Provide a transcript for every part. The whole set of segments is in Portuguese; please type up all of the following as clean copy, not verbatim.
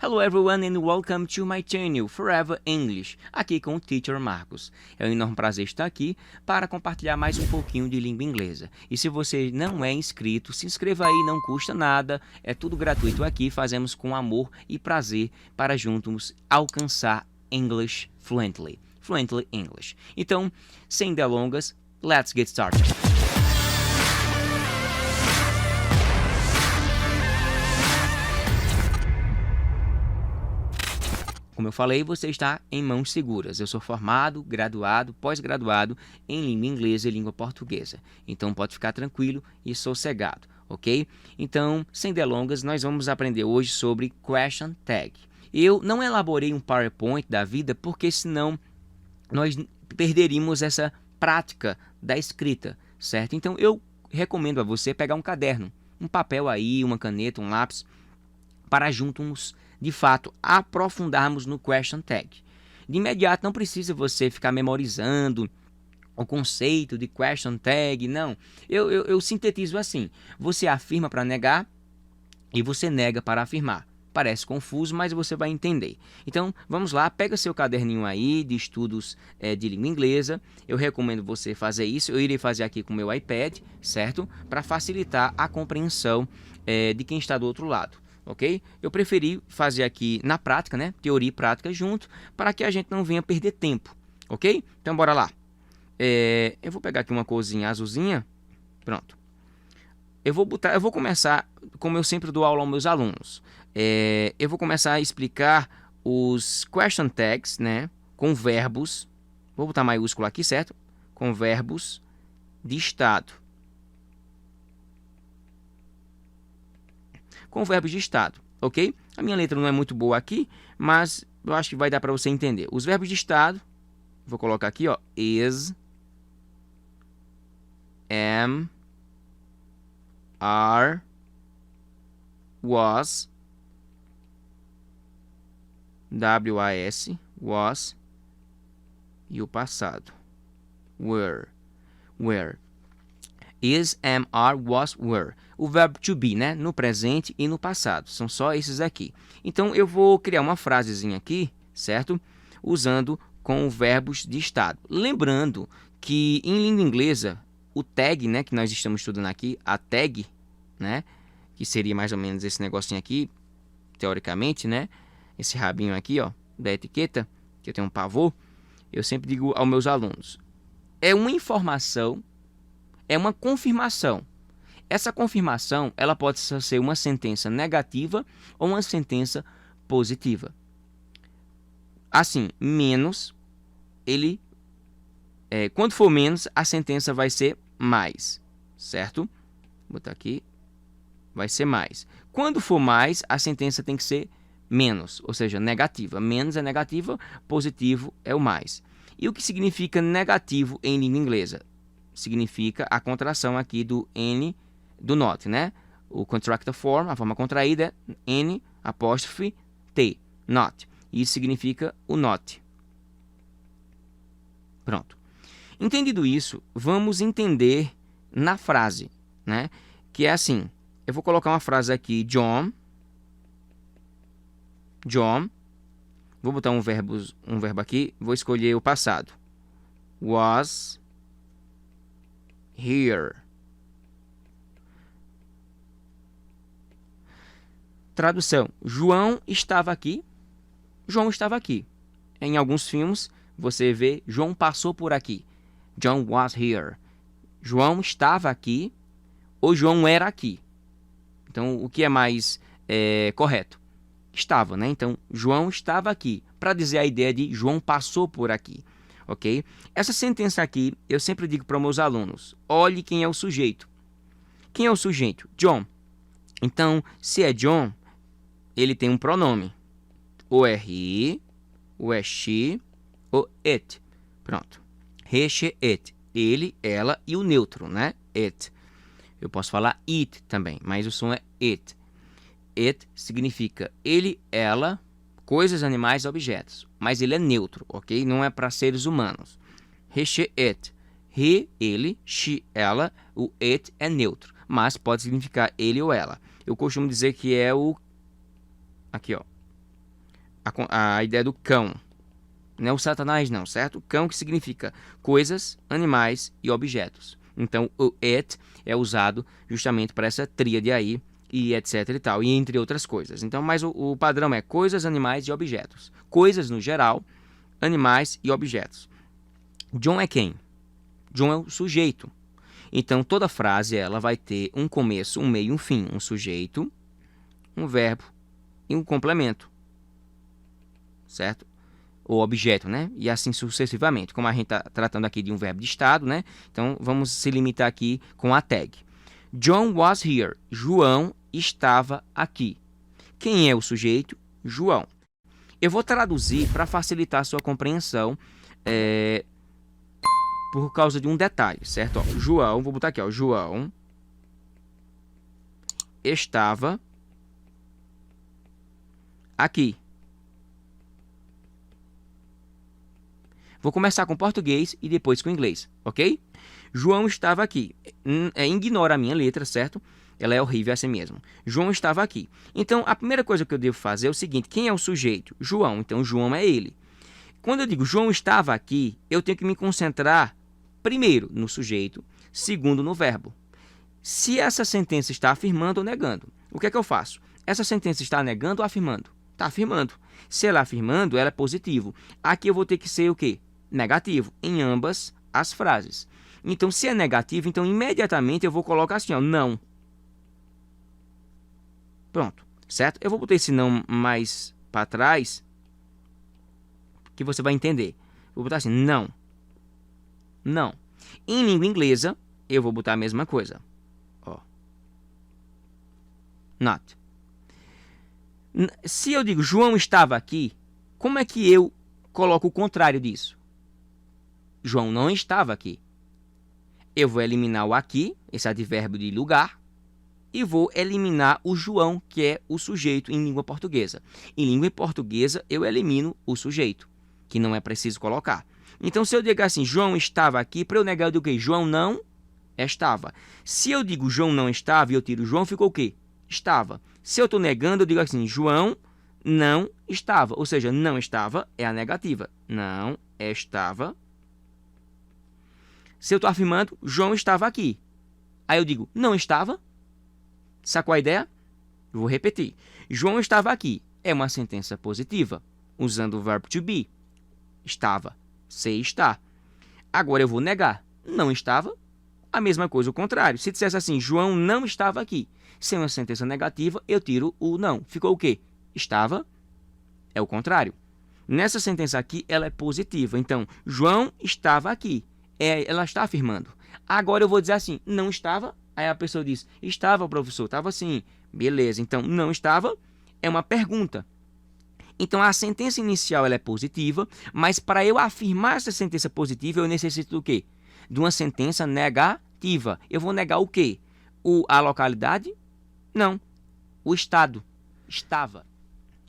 Hello everyone and welcome to my channel Forever English, aqui com o Teacher Marcos. É um enorme prazer estar aqui para compartilhar mais um pouquinho de língua inglesa. E se você não é inscrito, se inscreva aí, não custa nada, é tudo gratuito aqui, fazemos com amor e prazer para juntos alcançar English fluently, Fluently English. Então, sem delongas, let's get started. Como eu falei, você está em mãos seguras. Eu sou formado, graduado, pós-graduado em língua inglesa e língua portuguesa. Então pode ficar tranquilo e sossegado, ok? Então, sem delongas, nós vamos aprender hoje sobre question tag. Eu não elaborei um PowerPoint da vida porque senão nós perderíamos essa prática da escrita, certo? Então eu recomendo a você pegar um caderno, um papel aí, uma caneta, um lápis, para juntos, de fato, aprofundarmos no question tag. De imediato, não precisa você ficar memorizando o conceito de question tag, não. Eu sintetizo assim. Você afirma para negar e você nega para afirmar. Parece confuso, mas você vai entender. Então, vamos lá, pega seu caderninho aí de estudos de língua inglesa. Eu recomendo você fazer isso. Eu irei fazer aqui com o meu iPad, certo? Para facilitar a compreensão de quem está do outro lado. Ok? Eu preferi fazer aqui na prática, né? Teoria e prática junto, para que a gente não venha perder tempo, ok? Então, bora lá. Eu vou pegar aqui uma corzinha azulzinha. Pronto. Eu vou começar, como eu sempre dou aula aos meus alunos. Eu vou começar a explicar os question tags, né? Com verbos. Vou botar maiúsculo aqui, certo? Com verbos de estado. Com verbos de estado, ok? A minha letra não é muito boa aqui, mas eu acho que vai dar para você entender. Os verbos de estado, vou colocar aqui, ó, is, am, are, was, was, e o passado, were. Is, am, are, was, were. O verbo to be, né? No presente e no passado. São só esses aqui. Então, eu vou criar uma frasezinha aqui, certo? Usando com verbos de estado. Lembrando que em língua inglesa, o tag, né? Que nós estamos estudando aqui, a tag, né? Que seria mais ou menos esse negocinho aqui, teoricamente, né? Esse rabinho aqui, ó, da etiqueta, que eu tenho um pavor. Eu sempre digo aos meus alunos. É uma informação, é uma confirmação. Essa confirmação, ela pode ser uma sentença negativa ou uma sentença positiva. Assim, menos, quando for menos, a sentença vai ser mais, certo? Vou botar aqui, vai ser mais. Quando for mais, a sentença tem que ser menos, ou seja, negativa. Menos é negativa, positivo é o mais. E o que significa negativo em língua inglesa? Significa a contração aqui do N, do not, né? O contracted form, a forma contraída é N apóstrofe T, not. Isso significa o not. Pronto. Entendido isso, vamos entender na frase, né? Que é assim, eu vou colocar uma frase aqui, John, vou botar um verbo aqui, vou escolher o passado. Was here. Tradução. João estava aqui. João estava aqui. Em alguns filmes, você vê João passou por aqui. John was here. João estava aqui ou João era aqui. Então, o que é mais correto? Estava, né? Então, João estava aqui. Para dizer a ideia de João passou por aqui. Ok? Essa sentença aqui, eu sempre digo para os meus alunos. Olhe quem é o sujeito. Quem é o sujeito? John. Então, se é John, ele tem um pronome. Ou é he, ou é she, ou it. Pronto. He, she, it. Ele, ela e o neutro, né? It. Eu posso falar it também, mas o som é it. It significa ele, ela, coisas, animais, objetos. Mas ele é neutro, ok? Não é para seres humanos. He, she, it. He, ele, she, ela. O it é neutro, mas pode significar ele ou ela. Eu costumo dizer que é o... Aqui, ó. a ideia do cão. Não é o Satanás, não, certo? Cão que significa coisas, animais e objetos. Então, o it é usado justamente para essa tríade aí, e etc e tal, e entre outras coisas. Então, mas o padrão é coisas, animais e objetos. Coisas no geral, animais e objetos. John é quem? John é o sujeito. Então, toda frase ela vai ter um começo, um meio e um fim. Um sujeito, um verbo e um complemento. Certo? Ou objeto, né? E assim sucessivamente. Como a gente está tratando aqui de um verbo de estado, né? Então, vamos se limitar aqui com a tag. John was here. João estava aqui. Quem é o sujeito? João. Eu vou traduzir para facilitar a sua compreensão por causa de um detalhe, certo? Ó, João, vou botar aqui, ó. João estava aqui. Vou começar com português e depois com inglês, ok? João estava aqui. Ignora a minha letra, certo? Ela é horrível assim mesmo. João estava aqui. Então, a primeira coisa que eu devo fazer é o seguinte. Quem é o sujeito? João. Então, João é ele. Quando eu digo João estava aqui, eu tenho que me concentrar, primeiro, no sujeito, segundo, no verbo. Se essa sentença está afirmando ou negando, o que é que eu faço? Essa sentença está negando ou afirmando? Está afirmando. Se ela afirmando, ela é positivo. Aqui eu vou ter que ser o quê? Negativo, em ambas as frases. Então, se é negativo, então imediatamente eu vou colocar assim, ó, não. Pronto, certo? Eu vou botar esse não mais para trás, que você vai entender. Vou botar assim, não. Não. Em língua inglesa, eu vou botar a mesma coisa. Ó. Not. Se eu digo João estava aqui, como é que eu coloco o contrário disso? João não estava aqui. Eu vou eliminar o aqui, esse advérbio de lugar, e vou eliminar o João, que é o sujeito em língua portuguesa. Em língua portuguesa, eu elimino o sujeito, que não é preciso colocar. Então, se eu digo assim, João estava aqui, para eu negar, eu digo o quê? João não estava. Se eu digo João não estava e eu tiro João, ficou o quê? Estava. Se eu estou negando, eu digo assim, João não estava. Ou seja, não estava é a negativa. Não estava. Se eu estou afirmando, João estava aqui. Aí eu digo, não estava. Sacou a ideia? Eu vou repetir. João estava aqui. É uma sentença positiva, usando o verbo to be. Estava. Se está. Agora eu vou negar. Não estava. A mesma coisa, o contrário. Se dissesse assim, João não estava aqui. Se é uma sentença negativa, eu tiro o não. Ficou o quê? Estava. É o contrário. Nessa sentença aqui, ela é positiva. Então, João estava aqui. Ela está afirmando. Agora eu vou dizer assim, não estava. Aí a pessoa diz, estava, professor, estava assim. Beleza, então não estava é uma pergunta. Então a sentença inicial ela é positiva, mas para eu afirmar essa sentença positiva, eu necessito do quê? De uma sentença negativa. Eu vou negar o quê? A localidade? Não. O estado. Estava.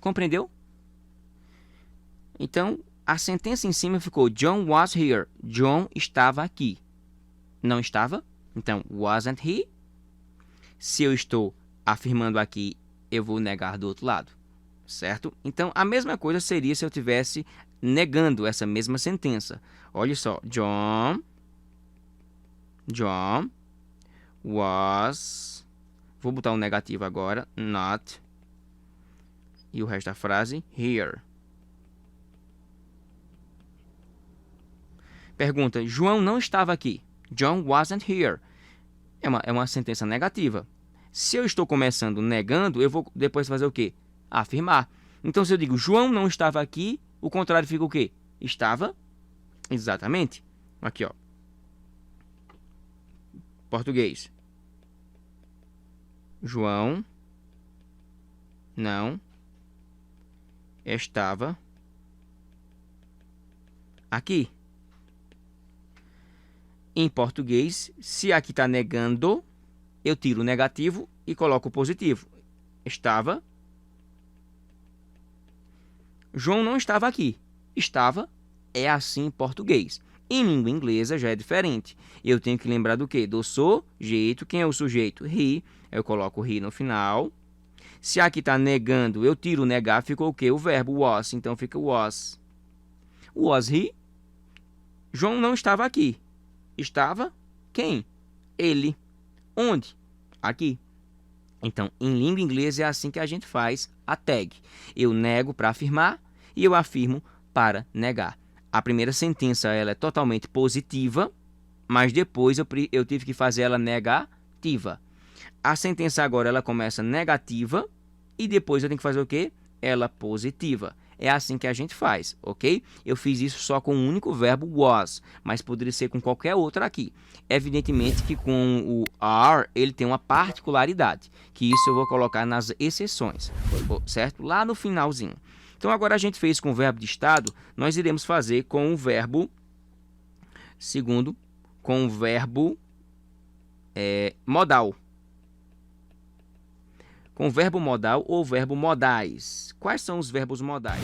Compreendeu? Então, a sentença em cima ficou John was here. John estava aqui. Não estava? Então, wasn't he? Se eu estou afirmando aqui, eu vou negar do outro lado. Certo? Então, a mesma coisa seria se eu estivesse negando essa mesma sentença. Olha só. John was... Vou botar um negativo agora. Not. E o resto da frase, here. Pergunta, João não estava aqui. John wasn't here. É uma sentença negativa. Se eu estou começando negando, eu vou depois fazer o quê? Afirmar. Então, se eu digo João não estava aqui, o contrário fica o quê? Estava. Exatamente. Aqui, ó. Português. João não estava aqui. Em português, se aqui está negando, eu tiro o negativo e coloco o positivo. Estava. João não estava aqui. Estava é assim em português. Em língua inglesa já é diferente. Eu tenho que lembrar do quê? Do sujeito. Quem é o sujeito? He. Eu coloco he no final. Se aqui está negando, eu tiro o negar, ficou o quê? O verbo was. Então fica was. Was he? João não estava aqui. Estava quem? Ele. Onde? Aqui. Então, em língua inglesa é assim que a gente faz a tag. Eu nego para afirmar e eu afirmo para negar. A primeira sentença ela é totalmente positiva, mas depois eu tive que fazer ela negativa. A sentença agora ela começa negativa e depois eu tenho que fazer o quê? Ela positiva. É assim que a gente faz, ok? Eu fiz isso só com um único verbo was, mas poderia ser com qualquer outro aqui. Evidentemente que com o are ele tem uma particularidade, que isso eu vou colocar nas exceções, certo? Lá no finalzinho. Então agora a gente fez com o verbo de estado, nós iremos fazer com o verbo segundo, com o verbo modal. Com o verbo modal ou verbo modais. Quais são os verbos modais?